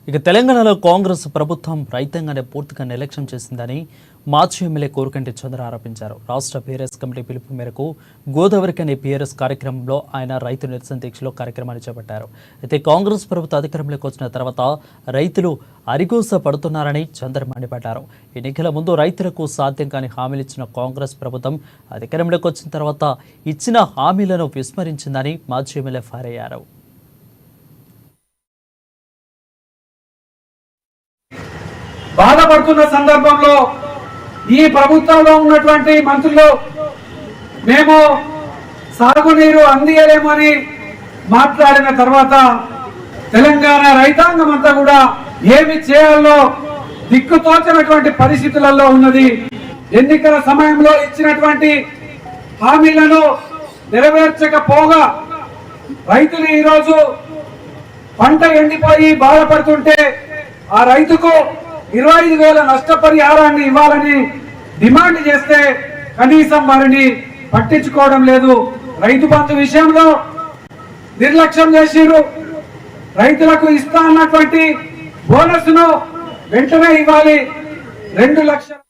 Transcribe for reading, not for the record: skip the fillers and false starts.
ఇక తెలంగాణలో కాంగ్రెస్ ప్రభుత్వం రైతాంగాన్ని పూర్తిగా నిర్లక్ష్యం చేసిందని మాజీ ఎమ్మెల్యే కోరుకంటి చంద్ర ఆరోపించారు. రాష్ట్ర పీఆర్ఎస్ కమిటీ పిలుపు మేరకు గోదావరికని పీఆర్ఎస్ కార్యక్రమంలో ఆయన రైతు నిరసన దీక్షలో కార్యక్రమాన్ని చేపట్టారు. అయితే కాంగ్రెస్ ప్రభుత్వ అధికారంలోకి వచ్చిన తర్వాత రైతులు అరిగోస పడుతున్నారని చంద్ర మండిపడ్డారు. ఎన్నికల ముందు రైతులకు సాధ్యం కాని హామీలు ఇచ్చిన కాంగ్రెస్ ప్రభుత్వం అధికారంలోకి వచ్చిన తర్వాత ఇచ్చిన హామీలను విస్మరించిందని మాజీ ఎమ్మెల్యే ఫైర్ అయ్యారు. బాధపడుతున్న సందర్భంలో ఈ ప్రభుత్వంలో ఉన్నటువంటి మంత్రులు మేము సాగునీరు అందియలేమని మాట్లాడిన తర్వాత తెలంగాణ రైతాంగం అంతా కూడా ఏమి చేయాలో దిక్కుతోచనటువంటి పరిస్థితులలో ఉన్నది. ఎన్నికల సమయంలో ఇచ్చినటువంటి హామీలను నెరవేర్చకపోగా రైతులు ఈరోజు పంట ఎండిపోయి బాధపడుతుంటే ఆ రైతుకు 25,000 నష్టపరిహారాన్ని ఇవ్వాలని డిమాండ్ చేస్తే కనీసం వారిని పట్టించుకోవడం లేదు. రైతు బంధు విషయంలో నిర్లక్ష్యం చేసిరు. రైతులకు ఇస్తా అన్నటువంటి బోనస్ ను వెంటనే ఇవ్వాలి. 2 లక్షల